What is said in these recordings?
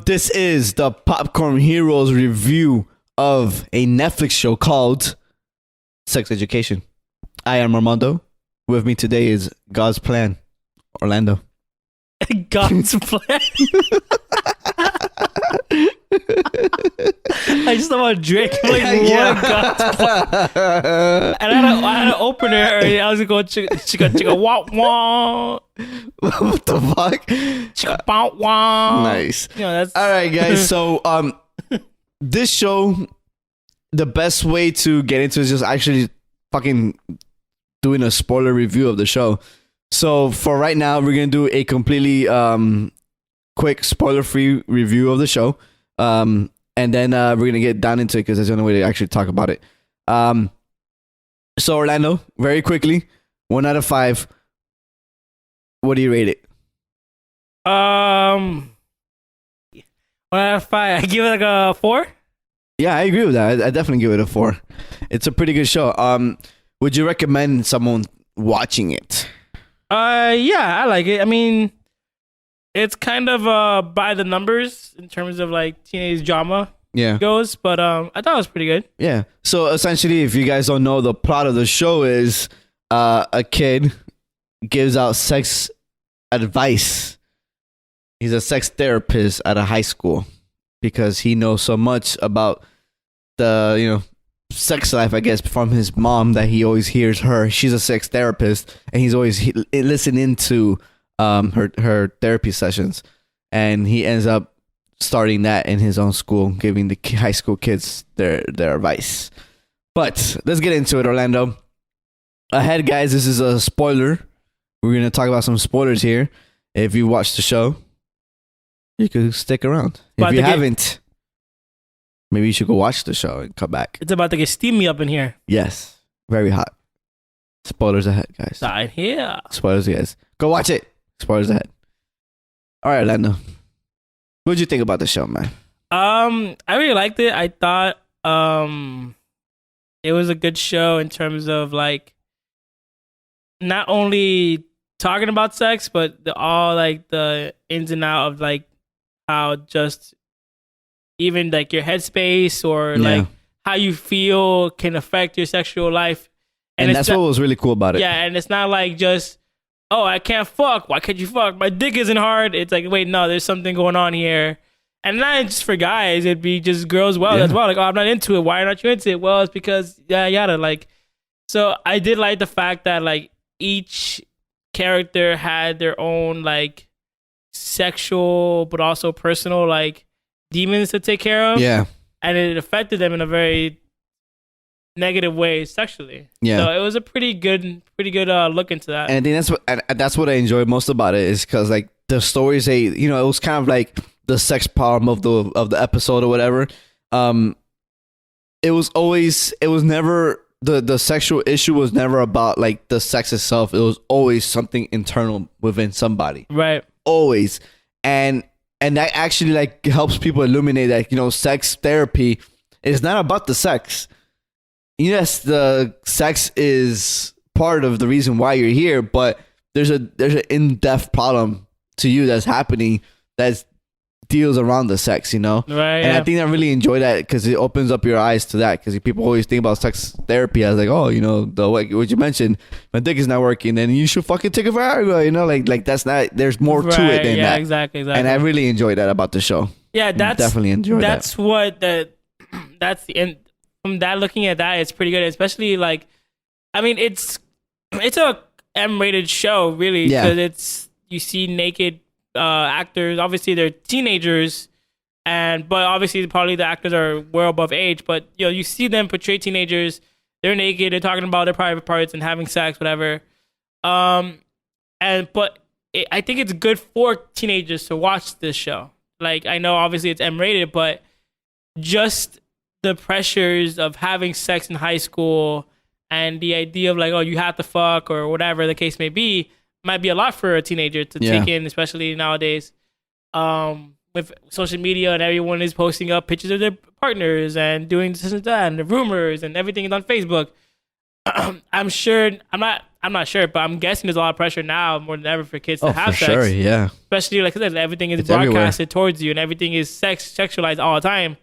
This is the Popcorn Heroes review of a Netflix show called Sex Education. I am Armando. With me today is God's Plan, Orlando. God's Plan? I just thought about Drake. I'm like, what God's Plan? And I had an opener, and I was going to go chicka wah wah. What the fuck? Chicka bow wah. Nice. You know, that's... All right, guys. So, this show, the best way to get into it is just actually fucking doing a spoiler review of the show. So, for right now, we're going to do a completely quick spoiler-free review of the show. And then we're going to get down into it because that's the only way to actually talk about it. So, Orlando, very quickly, 1 out of 5. What do you rate it? 1 out of 5. I give it like a 4. Yeah, I agree with that. I definitely give it a 4. It's a pretty good show. Would you recommend someone watching it? Yeah, I like it. I mean, it's kind of by the numbers in terms of like teenage drama goes, but I thought it was pretty good. Yeah. So essentially, if you guys don't know, the plot of the show is a kid gives out sex advice. He's a sex therapist at a high school because he knows so much about the, sex life, I guess, from his mom that he always hears her. She's a sex therapist, and he's always listening to her therapy sessions, and he ends up starting that in his own school, giving the high school kids their advice. But let's get into it, Orlando. Ahead, guys, this is a spoiler. We're going to talk about some spoilers here. If you watched the show, you could stick around. If you haven't, maybe you should go watch the show and come back. It's about to get steamy up in here. Yes. Very hot. Spoilers ahead, guys. Right here. Spoilers, guys. Go watch it. Spoilers ahead. All right, Orlando. What did you think about the show, man? I really liked it. I thought it was a good show in terms of like not only talking about sex, but all like the ins and out of like how just even like your headspace or like how you feel can affect your sexual life. And that's what was really cool about it. Yeah, and it's not like just, oh, I can't fuck. Why can't you fuck? My dick isn't hard. It's like, wait, no, there's something going on here. And not just for guys, it'd be just girls as well. Like, oh, I'm not into it. Why aren't you into it? Well, it's because yada. Like, so I did like the fact that like each character had their own like sexual but also personal like demons to take care of. Yeah. And it affected them in a very negative way sexually. Yeah. So it was a pretty good look into that. And I think that's what I enjoyed most about it is because like the stories it was kind of like the sex problem of the episode or whatever. It was never the sexual issue was never about like the sex itself. It was always something internal within somebody. Right. Always. And that actually like helps people illuminate that, sex therapy is not about the sex. Yes, the sex is part of the reason why you're here, but there's an in-depth problem to you that's happening that deals around the sex, Right. And I think I really enjoy that because it opens up your eyes to that because people always think about sex therapy as like, oh, what you mentioned, my dick is not working, then you should fucking take a Viagra, like that's not, there's more to it than that. Yeah, exactly. And I really enjoy that about the show. Yeah, definitely enjoy that. That's what that's the end. From that, looking at that, it's pretty good. Especially like, I mean, it's a M-rated show, really, because you see naked actors. Obviously, they're teenagers, but obviously, probably the actors are well above age. But you see them portray teenagers. They're naked. They're talking about their private parts and having sex, whatever. I think it's good for teenagers to watch this show. Like, I know obviously it's M-rated, but just the pressures of having sex in high school and the idea of like, oh, you have to fuck or whatever the case may be, might be a lot for a teenager to take in, especially nowadays. With social media and everyone is posting up pictures of their partners and doing this and that and the rumors and everything is on Facebook. I'm sure I'm not sure, but I'm guessing there's a lot of pressure now more than ever for kids to have for sex. Sure, yeah. Especially like I said, everything is It's broadcasted everywhere. towards you and everything is sexualized all the time.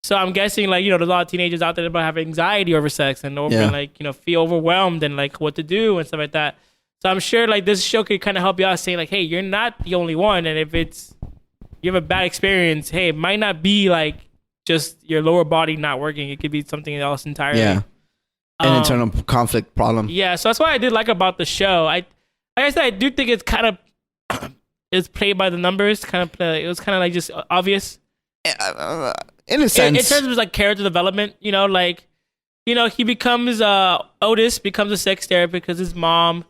So I'm guessing like, there's a lot of teenagers out there that have anxiety over sex and over like, feel overwhelmed and like what to do and stuff like that. So I'm sure like this show could kind of help you out saying like, hey, you're not the only one. And if you have a bad experience, hey, it might not be like just your lower body not working. It could be something else entirely. Yeah. An internal conflict problem. Yeah, so that's what I did like about the show. Like I said, I do think it's kind of it's played by the numbers. It was kind of like just obvious. In a sense, in terms of like character development, he becomes Otis becomes a sex therapist because his mom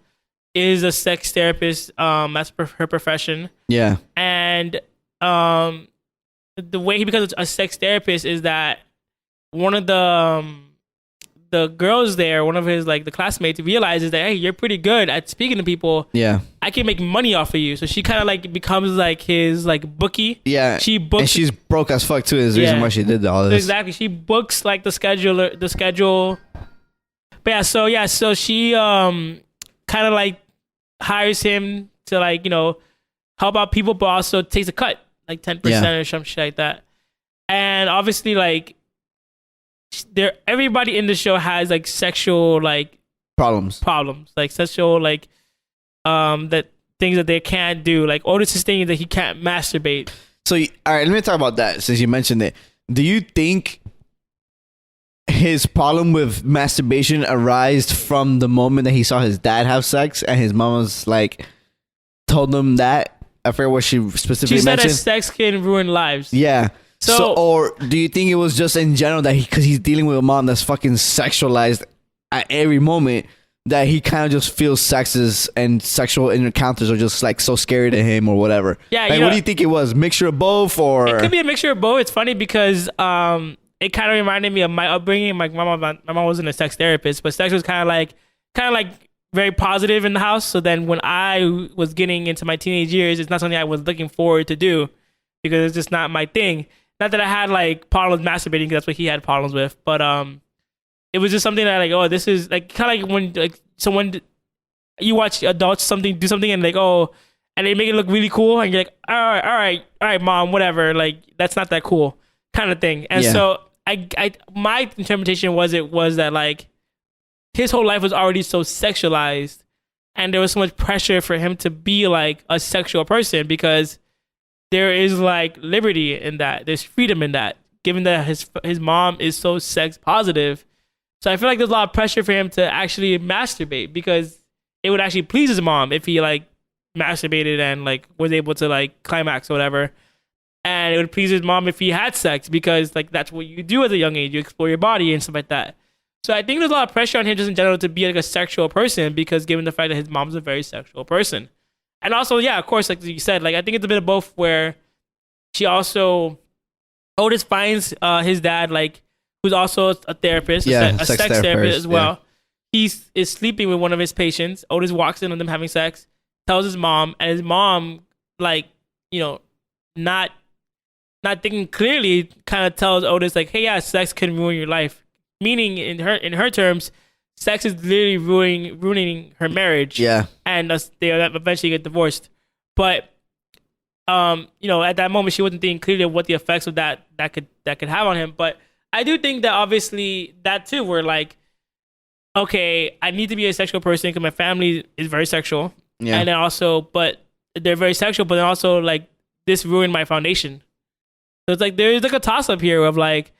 is a sex therapist. That's her profession. Yeah, and the way he becomes a sex therapist is that one of the girls there, one of his like the classmates, realizes that, hey, you're pretty good at speaking to people. Yeah, I can make money off of you. So she kind of like becomes like his like bookie. Yeah, she books, and she's broke as fuck too. Is the reason why she did all this. Exactly, she books like the schedule. But so she kind of like hires him to like help out people, but also takes a cut like 10% or some shit like that. And obviously like. Everybody in the show has like sexual like problems like sexual like that things that they can't do. Like Otis' thing is that he can't masturbate. So all right, let me talk about that since you mentioned it. Do you think his problem with masturbation arose from the moment that he saw his dad have sex and his mom was like told him that? I forget what she specifically mentioned. She said that sex can ruin lives. Yeah. So, or do you think it was just in general that because he's dealing with a mom that's fucking sexualized at every moment, that he kind of just feels sexes and sexual encounters are just like so scary to him or whatever? Yeah. Like, what do you think it was? Mixture of both, or it could be a mixture of both. It's funny because it kind of reminded me of my upbringing. Like my mom wasn't a sex therapist, but sex was kind of like very positive in the house. So then when I was getting into my teenage years, it's not something I was looking forward to do because it's just not my thing. Not that I had like problems masturbating, because that's what he had problems with, but it was just something that like, oh, this is like kind of like when like someone you watch adults do something and like, oh, and they make it look really cool, and you're like, all right, mom, whatever, like that's not that cool, kind of thing. And so I my interpretation was that like his whole life was already so sexualized, and there was so much pressure for him to be like a sexual person because. There is like liberty in that. There's freedom in that, given that his mom is so sex positive. So I feel like there's a lot of pressure for him to actually masturbate because it would actually please his mom if he like masturbated and like was able to like climax or whatever. And it would please his mom if he had sex because like that's what you do at a young age. You explore your body and stuff like that. So I think there's a lot of pressure on him just in general to be like a sexual person because given the fact that his mom's a very sexual person. And also, yeah, of course, like you said, like I think it's a bit of both where Otis finds his dad, like, who's also a therapist, a sex therapist as well. Yeah. He is sleeping with one of his patients. Otis walks in on them having sex, tells his mom, and his mom, like, not thinking clearly, kind of tells Otis, like, hey, yeah, sex can ruin your life. Meaning, in her terms, sex is literally ruining her marriage. Yeah. And they eventually get divorced. But, at that moment, she wasn't thinking clearly of what the effects of that could have on him. But I do think that obviously that too, where like, okay, I need to be a sexual person because my family is very sexual. Yeah. And then also, but they're very sexual, but then also like this ruined my foundation. So it's like, there's like a toss up here of like,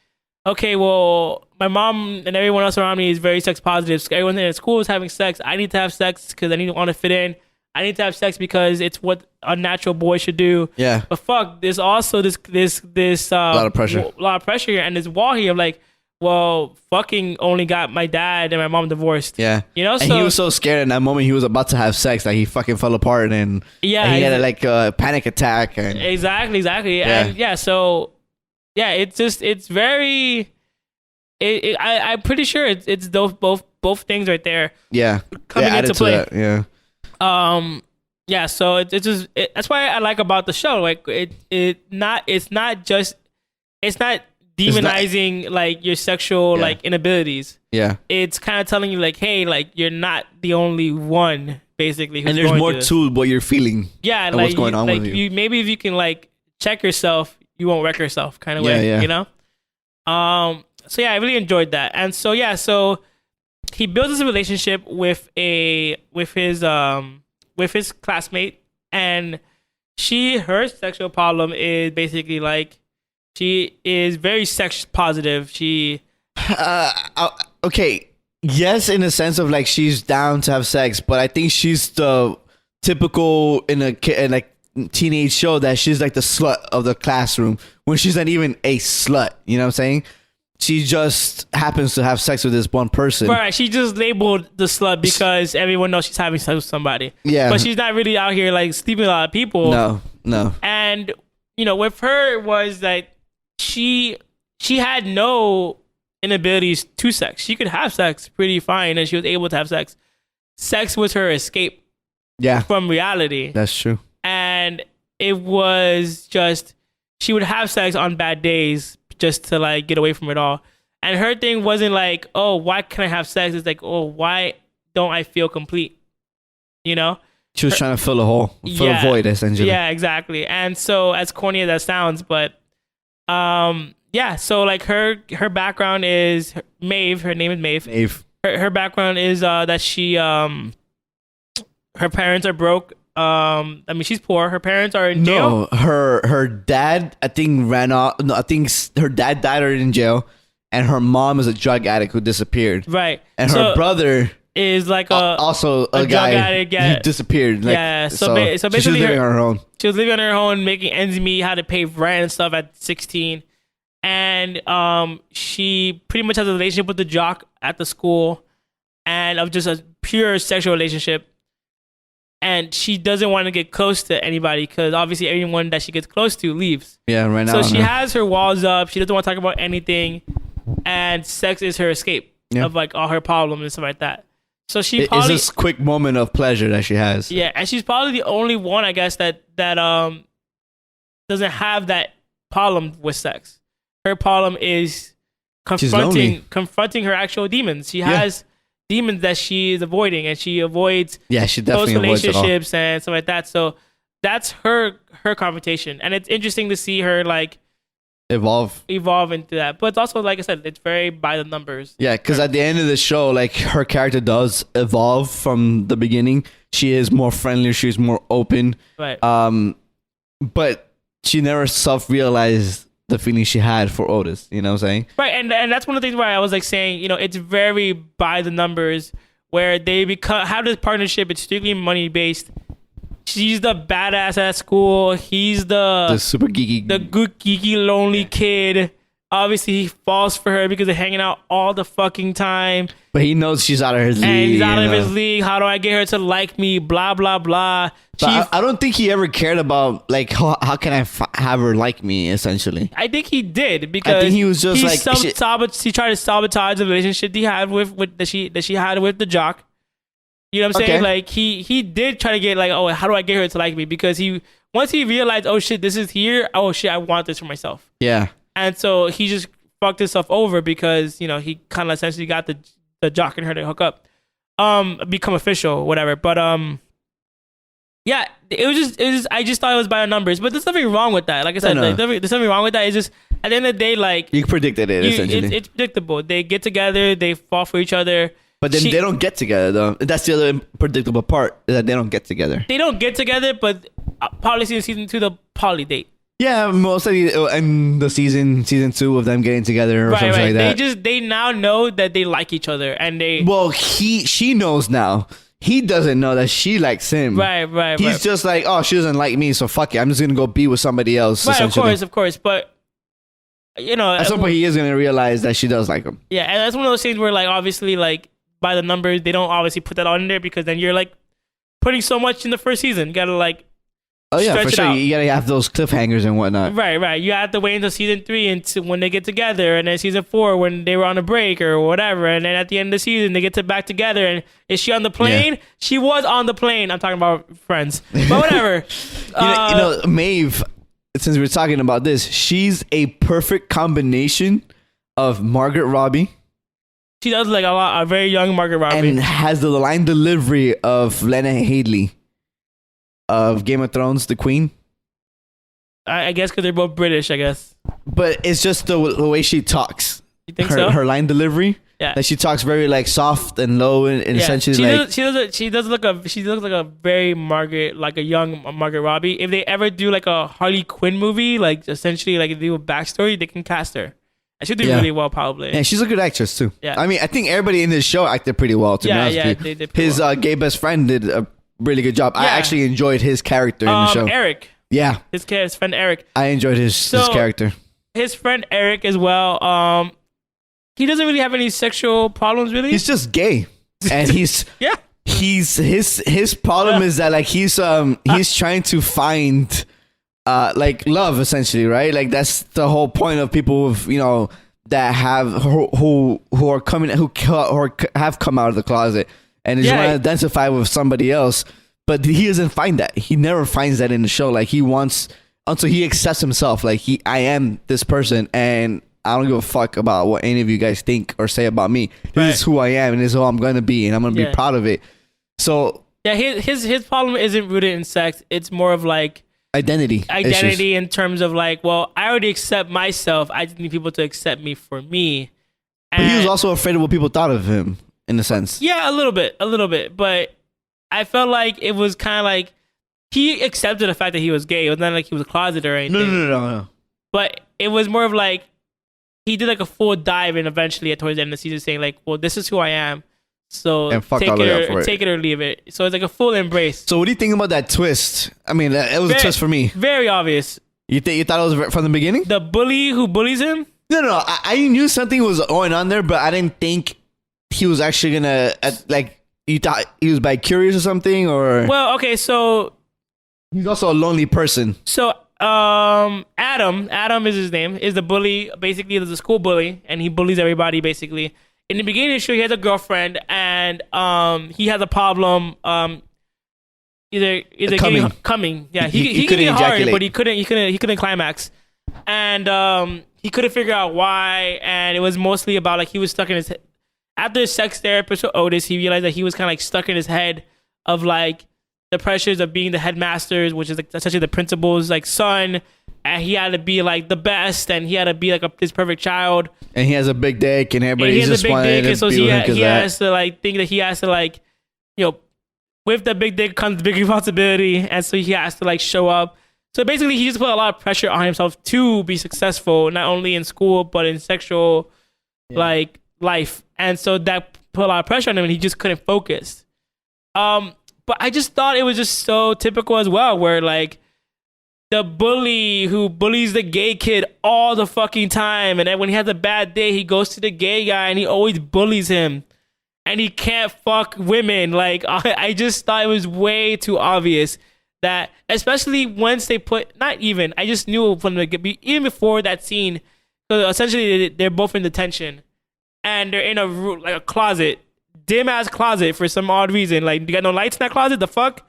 okay, well, my mom and everyone else around me is very sex positive. So everyone in school is having sex. I need to have sex because I want to fit in. I need to have sex because it's what a natural boy should do. Yeah. But fuck, there's also this a lot of pressure here, and this wall here of like, well, fucking only got my dad and my mom divorced. Yeah. And he was so scared in that moment he was about to have sex that he fucking fell apart and he had like a panic attack. And Exactly. Yeah. And so it's very. I'm pretty sure it's those both things right there. Yeah, coming into play. Yeah. So it's that's why I like about the show. Like it's not demonizing like your sexual like inabilities. Yeah. It's kind of telling you like, hey, like you're not the only one basically. And there's more to what you're feeling. Yeah. And like what's going on with you. Maybe if you can like check yourself, you won't wreck yourself kind of way, you know? So yeah, I really enjoyed that. And so, yeah, so he builds this relationship with his classmate, and her sexual problem is basically like she is very sex positive. She okay, yes, in a sense of like she's down to have sex, but I think she's the typical in a teenage show that she's like the slut of the classroom when she's not even a slut. You know what I'm saying? She just happens to have sex with this one person. Right. She just labeled the slut because everyone knows she's having sex with somebody. Yeah. But she's not really out here like sleeping with a lot of people. No. And, you know, with her was that she had no inabilities to sex. She could have sex pretty fine and she was able to have sex. Sex was her escape from reality. That's true. And it was just, she would have sex on bad days just to like get away from it all. And her thing wasn't like, oh, why can I have sex? It's like, oh, why don't I feel complete? You know? She was trying to fill a hole, fill a void, essentially. Yeah, exactly. And so, as corny as that sounds, but yeah, so like her background is Maeve. Her name is Maeve. Maeve. Her background is that she her parents are broke. I mean, she's poor. Her parents are in jail. No, her dad, I think, ran off. No, I think her dad died or in jail, and her mom is a drug addict who disappeared. Right. And her brother is like also a guy drug addict. Yeah. Who disappeared. Like, yeah. So basically, she was living on her own. She was living on her own, making ends meet, how to pay rent and stuff at 16, and she pretty much has a relationship with the jock at the school, and of just a pure sexual relationship. And she doesn't want to get close to anybody because obviously everyone that she gets close to leaves. Yeah, right now. So she has her walls up. She doesn't want to talk about anything. And sex is her escape of like all her problems and stuff like that. So she probably... It's this quick moment of pleasure that she has. Yeah, and she's probably the only one, I guess, that doesn't have that problem with sex. Her problem is confronting her actual demons. She has... demons that she is avoiding, and she avoids she definitely those relationships and stuff like that. So that's her confrontation, and it's interesting to see her like evolve into that. But it's also, like I said, it's very by the numbers. Yeah, because at the end of the show, like her character does evolve from the beginning. She is more friendly. She's more open. Right. But she never self-realized the feeling she had for Otis, you know what I'm saying? Right, and that's one of the things where I was like saying, you know, it's very by the numbers where they have this partnership. It's strictly money based. She's the badass at school. He's the super geeky, the good geeky lonely kid. Obviously, he falls for her because they're hanging out all the fucking time. But he knows she's out of his league. And he's out of his league. How do I get her to like me? Blah, blah, blah. But I don't think he ever cared about, like, how can I have her like me, essentially. I think he did, because I think he was just he tried to sabotage the relationship he had that she had with the jock. You know what I'm saying? Okay. Like, he did try to get, like, oh, how do I get her to like me? Because once he realized, oh, shit, this is here. Oh, shit, I want this for myself. Yeah. And so he just fucked himself over because, you know, he kind of essentially got the jock and her to hook up, become official, whatever. But yeah, it was just I just thought it was by the numbers, but there's nothing wrong with that. Like I said, like, there's nothing wrong with that. It's just at the end of the day, like, you predicted it essentially. It's predictable. They get together, they fall for each other. But then they don't get together, though. That's the other predictable part, is that they don't get together. They don't get together, but probably season 2, the poly date. Yeah, mostly in the season 2 of them getting together or something like that. They now know that they like each other, and they... Well, she knows now. He doesn't know that she likes him. Right. He's just like, oh, she doesn't like me, so fuck it. I'm just going to go be with somebody else, right, of course. But, you know... At some point, he is going to realize that she does like him. Yeah, and that's one of those things where, like, obviously, like, by the numbers, they don't obviously put that on there, because then you're, like, putting so much in the first season. You got to, like... Oh yeah, for sure. You gotta have those cliffhangers and whatnot. Right. You have to wait until season 3 and when they get together, and then season 4 when they were on a break or whatever, and then at the end of the season they get back together. And is she on the plane? Yeah. She was on the plane. I'm talking about Friends, but whatever. you know, Maeve. since we're talking about this, she's a perfect combination of Margaret Robbie. She does like a very young Margaret Robbie, and has the line delivery of Lena Headey of Game of Thrones, the Queen. I guess because they're both British, I guess. But it's just the way she talks. You think so? Her line delivery. Yeah. Like she talks very like soft and low and essentially she does look like a very Margaret, like a young Margaret Robbie. If they ever do like a Harley Quinn movie, like essentially like if they do a backstory, they can cast her. And she'll do really well probably. And she's a good actress too. Yeah. I mean, I think everybody in this show acted pretty well to be honest with you. They did his well. Gay best friend did a really good job. I actually enjoyed his character in the show. Eric. Yeah. His friend Eric. I enjoyed his character. His friend Eric as well. He doesn't really have any sexual problems, really. He's just gay, and he's his problem is that like he's trying to find like love essentially, right? Like that's the whole point of people with that have who have come out of the closet and just want to identify with somebody else, but he doesn't find that. He never finds that in the show. Like he wants until he accepts himself. Like I am this person and I don't give a fuck about what any of you guys think or say about me. This is who I am, and this is who I'm going to be, and I'm going to be proud of it. So yeah, his problem isn't rooted in sex. It's more of like identity issues. In terms of like, well, I already accept myself. I just need people to accept me for me. But he was also afraid of what people thought of him, in a sense. Yeah, a little bit. But I felt like it was kind of like he accepted the fact that he was gay. It was not like he was closeted or anything. No. But it was more of like, he did like a full dive and eventually towards the end of the season saying like, well, this is who I am. So take it or leave it. So it's like a full embrace. So what do you think about that twist? I mean, it was a twist for me. Very obvious. You thought it was from the beginning? The bully who bullies him? No. I knew something was going on there, but I didn't think he was actually gonna like. You thought he was bi curious or something, or well, okay, so he's also a lonely person. So Adam is his name, is the bully. Basically, he's a school bully, and he bullies everybody. Basically, in the beginning of the show, he has a girlfriend, and he has a problem. Either coming. Yeah, he could get hard, but he couldn't climax, and he couldn't figure out why. And it was mostly about like he was stuck in his. After his sex therapist with Otis, he realized that he was kind of like stuck in his head of like the pressures of being the headmasters, which is like essentially the principal's like son, and he had to be like the best, and he had to be like this perfect child. And he has a big dick, and everybody just wanted to be with him. He has to like think that he has to like, with the big dick comes big responsibility, and so he has to like show up. So basically, he just put a lot of pressure on himself to be successful, not only in school but in sexual like life, and so that put a lot of pressure on him, and he just couldn't focus. But I just thought it was just so typical as well, where like the bully who bullies the gay kid all the fucking time, and then when he has a bad day, he goes to the gay guy and he always bullies him, and he can't fuck women. Like I just thought it was way too obvious that, especially once they put, not even, I just knew from the even before that scene, so essentially they're both in detention, and they're in a room, like a closet. Dim ass closet for some odd reason. Like, you got no lights in that closet? The fuck?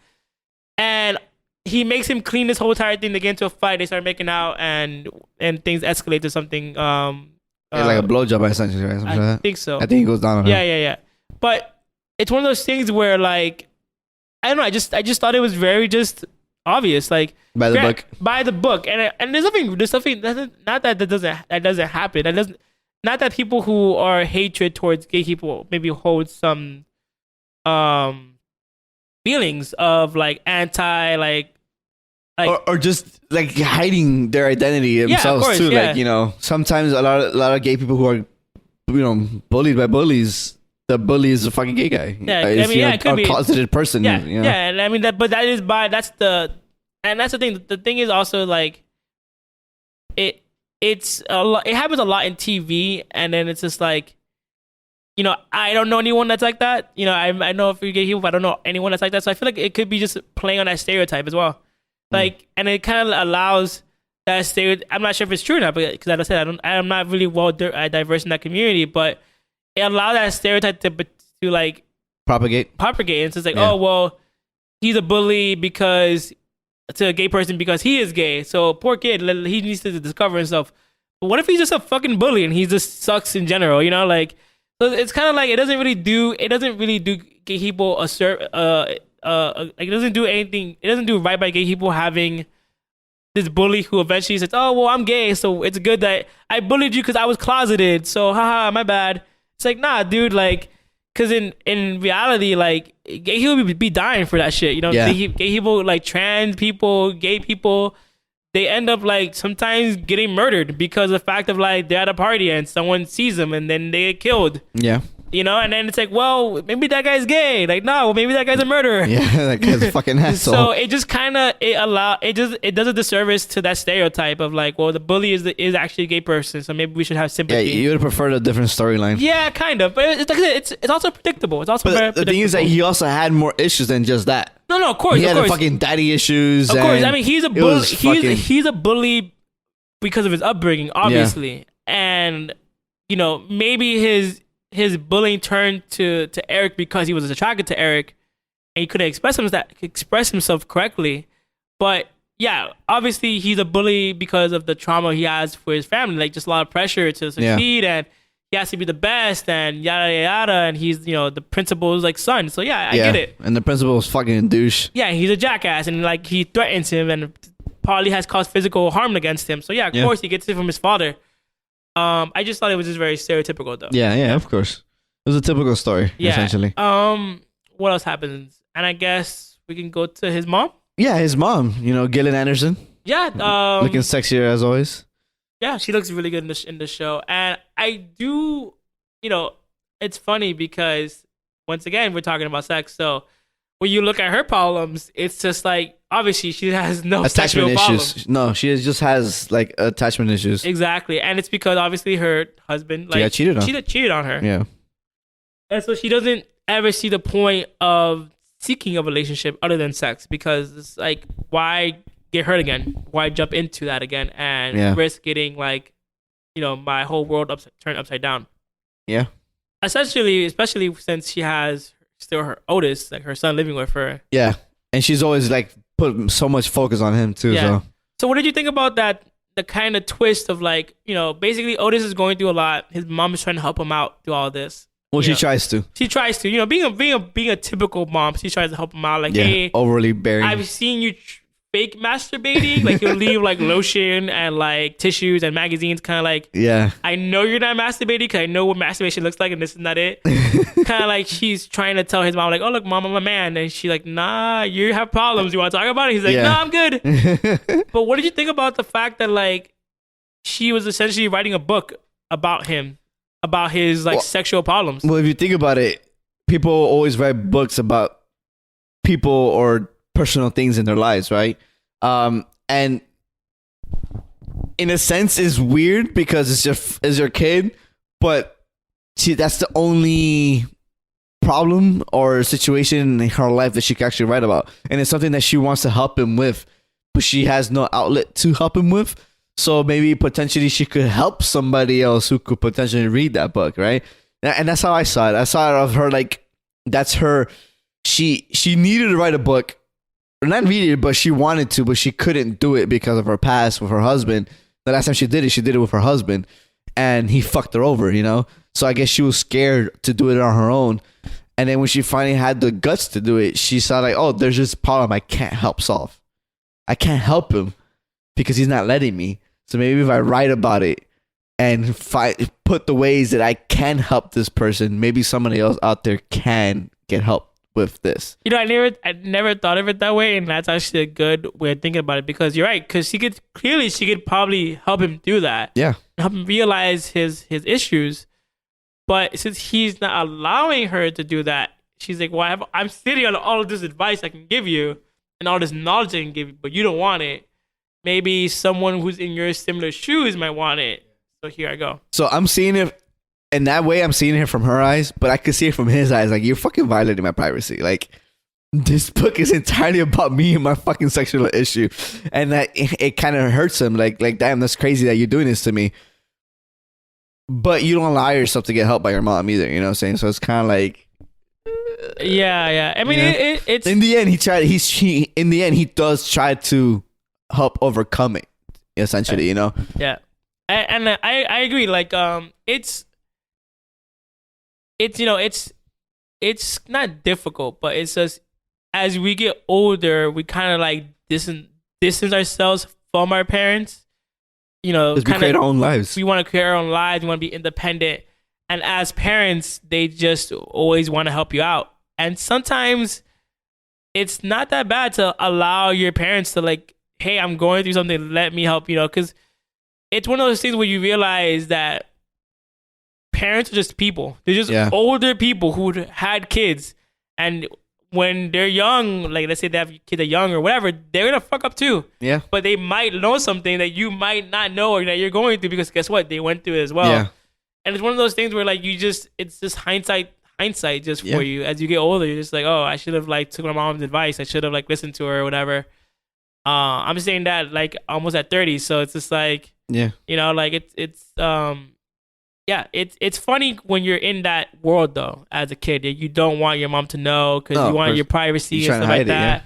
And he makes him clean this whole entire thing. They get into a fight. They start making out, and things escalate to something. It's like a blowjob, essentially, right? I think so. I think he goes down on her. Yeah. But it's one of those things where, like, I don't know. I just thought it was very just obvious, like by the book. And there's nothing. Not that doesn't happen. Not that people who are hatred towards gay people maybe hold some feelings of like anti like or just like hiding their identity themselves too. Like, sometimes a lot of gay people who are bullied by bullies, the bully is a fucking gay guy. Yeah, it could be a closeted person. Yeah, and I mean that's the thing. The thing is also like it happens a lot in TV, and then it's just like, I don't know anyone that's like that. I know a few gay people, but I don't know anyone that's like that. So I feel like it could be just playing on that stereotype as well. Like, and it kind of allows that stereotype. I'm not sure if it's true or not, because as I said, I'm not really well diverse in that community, but it allows that stereotype to like propagate. And it's just like, oh well, he's a bully because to a gay person because he is gay. So poor kid, he needs to discover himself. But what if he's just a fucking bully and he just sucks in general? You know, like, so it's kind of like it doesn't really do gay people like it doesn't do anything. It doesn't do right by gay people having this bully who eventually says, "Oh well, I'm gay, so it's good that I bullied you because I was closeted. So haha, my bad." It's like, nah, dude, like, because in reality, like, gay people be dying for that shit. You know, gay people, like trans people, gay people, they end up like sometimes getting murdered because of the fact of like they're at a party and someone sees them and then they get killed. Yeah. You know, and then it's like, well, maybe that guy's gay. Like, no, well, maybe that guy's a murderer. Yeah, that guy's a fucking asshole. So it just kind of it does a disservice to that stereotype of like, well, the bully is actually a gay person, so maybe we should have sympathy. Yeah, you would prefer a different storyline. Yeah, kind of, but it's like it's also predictable. It's also very predictable. The thing is that he also had more issues than just that. No, of course, he had fucking daddy issues. Of course, I mean he's a bully. He's a bully because of his upbringing, obviously, and you know maybe his bullying turned to Eric because he was attracted to Eric and he couldn't express himself correctly. But yeah, obviously he's a bully because of the trauma he has for his family, like just a lot of pressure to succeed and he has to be the best and yada yada, and he's, you know, the principal's like son. So yeah, I get it. And the principal's fucking a douche. Yeah, he's a jackass and like he threatens him and probably has caused physical harm against him. So yeah, of course he gets it from his father. I just thought it was just very stereotypical though. Yeah, of course. It was a typical story, essentially. What else happens? And I guess we can go to his mom. Yeah, his mom. You know, Gillian Anderson. Yeah. Looking sexier as always. Yeah, she looks really good in the show. And I do, you know, it's funny because once again, we're talking about sex. So when you look at her problems, it's just like, obviously she has no attachment issues. Problems. No, she just has like attachment issues. Exactly. And it's because obviously her husband like cheated on her. Yeah. And so she doesn't ever see the point of seeking a relationship other than sex, because it's like, why get hurt again? Why jump into that again and risk getting like, you know, my whole world turned upside down? Yeah. Essentially, especially since she has still her Otis, like her son, living with her. Yeah. And she's always like put so much focus on him too. Yeah. So what did you think about that? The kind of twist of like, you know, basically Otis is going through a lot. His mom is trying to help him out through all this. Well, she tries to. She tries to. You know, being a typical mom, she tries to help him out. Like, hey, overly bearing. I've seen you fake masturbating. Like, you'll leave like lotion and like tissues and magazines. Kind of like, I know you're not masturbating because I know what masturbation looks like, and this is not it. Kind of like she's trying to tell his mom, like, oh look, mom, I'm a man, and she's like, nah, you have problems. You want to talk about it? He's like, no, I'm good. But what did you think about the fact that like she was essentially writing a book about him? About his like sexual problems. Well, if you think about it, people always write books about people or personal things in their lives, right? And in a sense, it's weird because it's your kid, but that's the only problem or situation in her life that she can actually write about, and it's something that she wants to help him with, but she has no outlet to help him with. So maybe potentially she could help somebody else who could potentially read that book, right? And that's how I saw it. I saw it of her like, that's her. She needed to write a book, or not needed, but she wanted to, but she couldn't do it because of her past with her husband. The last time she did it with her husband, and he fucked her over, you know? So I guess she was scared to do it on her own. And then when she finally had the guts to do it, she saw like, oh, there's this problem I can't help solve. I can't help him because he's not letting me. So maybe if I write about it and put the ways that I can help this person, maybe somebody else out there can get help with this. You know, I never thought of it that way, and that's actually a good way of thinking about it, because you're right, because she could probably help him do that. Yeah. Help him realize his issues. But since he's not allowing her to do that, she's like, well, I'm sitting on all of this advice I can give you and all this knowledge I can give you, but you don't want it. Maybe someone who's in your similar shoes might want it. So here I go. So I'm seeing it in that way. I'm seeing it from her eyes, but I could see it from his eyes. Like, you're fucking violating my privacy. Like, this book is entirely about me and my fucking sexual issue. And that it kind of hurts him. Like, damn, that's crazy that you're doing this to me. But you don't allow yourself to get helped by your mom either. You know what I'm saying? So it's kind of like, Yeah. I mean, it's in the end he does try to help overcome it, essentially. Yeah, and I agree. Like it's it's not difficult, but it's just as we get older, we kind of like distance ourselves from our parents. Because we create our own lives. We want to create our own lives. We want to be independent. And as parents, they just always want to help you out. And sometimes it's not that bad to allow your parents to like, hey, I'm going through something. Let me help, because it's one of those things where you realize that parents are just people. They're just older people who had kids. And when they're young, like let's say they have kids that are young or whatever, they're gonna fuck up too. Yeah. But they might know something that you might not know or that you're going through because guess what? They went through it as well. Yeah. And it's one of those things where like it's just hindsight just for you. As you get older, you're just like, oh, I should have like took my mom's advice. I should have like listened to her or whatever. I'm saying that like almost at 30, so it's just like like it's funny when you're in that world though as a kid. You don't want your mom to know because you want your privacy and stuff like that.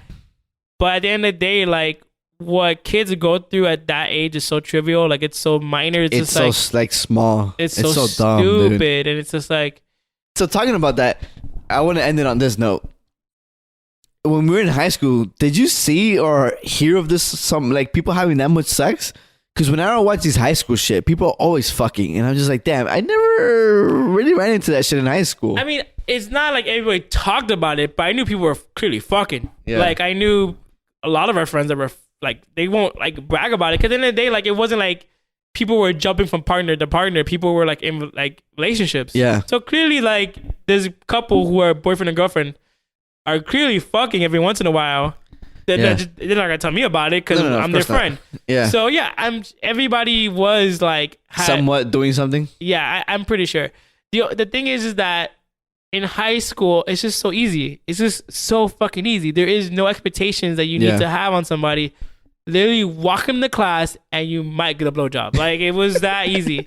But at the end of the day, like what kids go through at that age is so trivial. Like it's so minor. It's just so like small. It's so dumb, stupid, dude. and it's just like. So talking about that, I want to end it on this note. When we were in high school, did you see or hear of this? Some like people having that much sex? Because when I watch these high school shit, people are always fucking. And I'm just like, damn, I never really ran into that shit in high school. I mean, it's not like everybody talked about it, but I knew people were clearly fucking. Yeah. Like, I knew a lot of our friends that were, like, they won't, like, brag about it. Because at the end of the day, like, it wasn't like people were jumping from partner to partner. People were, like, in, like, relationships. Yeah. So clearly, like, there's a couple who are boyfriend and girlfriend are clearly fucking every once in a while. They're not gonna tell me about it because I'm their friend. Yeah. So yeah, everybody was like somewhat doing something. Yeah, I'm pretty sure. The thing is that in high school, it's just so easy. It's just so fucking easy. There is no expectations that you need to have on somebody. Literally walk them to class and you might get a blowjob. Like it was that easy.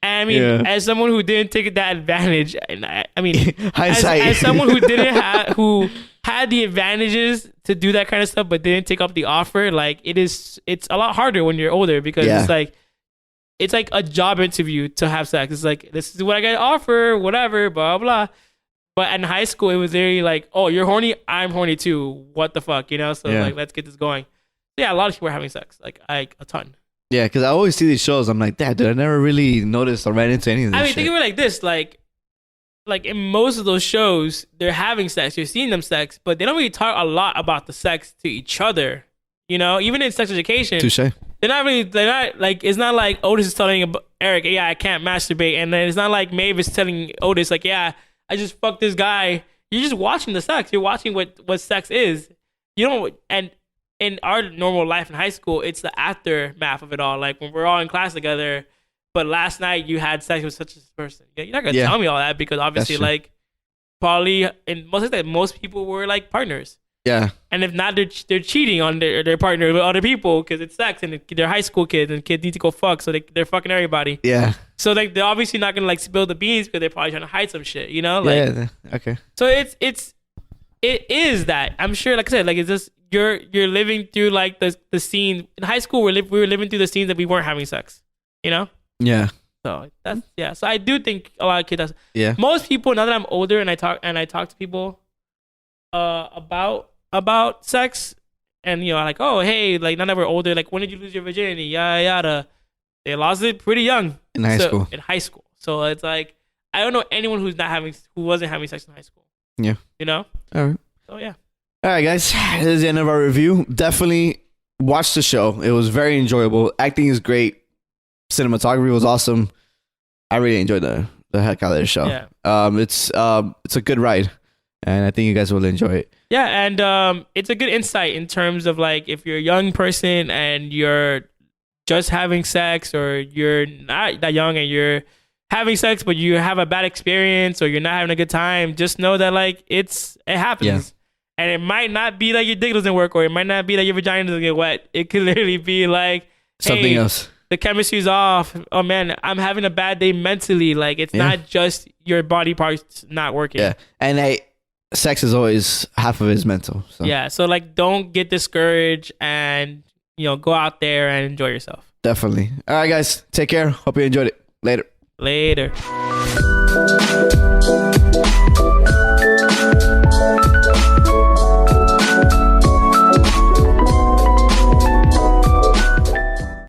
And I mean, as someone who didn't take that advantage, and I mean, as someone who didn't have who had the advantages to do that kind of stuff but didn't take up the offer, like it's a lot harder when you're older because it's like a job interview to have sex. It's like, this is what I got to offer, whatever, blah blah. But in high school it was very like, oh, you're horny, I'm horny too, what the fuck, so like let's get this going. Yeah, a lot of people are having sex, like a ton. Yeah, because I always see these shows, I'm like, dude, I never really noticed or ran into any of this shit. Think of it like this, like in most of those shows, they're having sex. You're seeing them sex, but they don't really talk a lot about the sex to each other. Even in sex education, touche. They're not like, it's not like Otis is telling Eric, yeah, I can't masturbate. And then it's not like Maeve is telling Otis, like, yeah, I just fucked this guy. You're just watching the sex. You're watching what sex is. And in our normal life in high school, it's the aftermath of it all. Like when we're all in class together, but last night you had sex with such a person. You're not gonna tell me all that because obviously, like, probably in most people were like partners. Yeah. And if not, they're cheating on their partner with other people because it's sex and they're high school kids and kids need to go fuck, so they're fucking everybody. Yeah. So like they're obviously not gonna like spill the beans because they're probably trying to hide some shit. Like, yeah. Okay. So it is that, I'm sure, like I said, like it's just you're living through like the scene in high school. We were living through the scenes that we weren't having sex. Yeah. So that's So I do think a lot of kids. Most people, now that I'm older and I talk to people about sex, and like, oh hey, like now that we're older, like when did you lose your virginity? Yada yada. They lost it pretty young in high school. In high school, so it's like I don't know anyone who wasn't having sex in high school. Yeah. All right. So yeah. All right, guys. This is the end of our review. Definitely watch the show. It was very enjoyable. Acting is great. Cinematography was awesome. I really enjoyed the heck out of the show. Yeah. It's a good ride, and I think you guys will enjoy it. Yeah, and it's a good insight in terms of like if you're a young person and you're just having sex, or you're not that young and you're having sex but you have a bad experience or you're not having a good time, just know that like it happens. Yeah. And it might not be like your dick doesn't work, or it might not be that your vagina doesn't get wet. It could literally be like something else. The chemistry's off. Oh man, I'm having a bad day mentally. Like it's not just your body parts not working. Yeah. And sex is always half of it is mental. So. Yeah. So like, don't get discouraged, and go out there and enjoy yourself. Definitely. All right, guys. Take care. Hope you enjoyed it. Later. Later.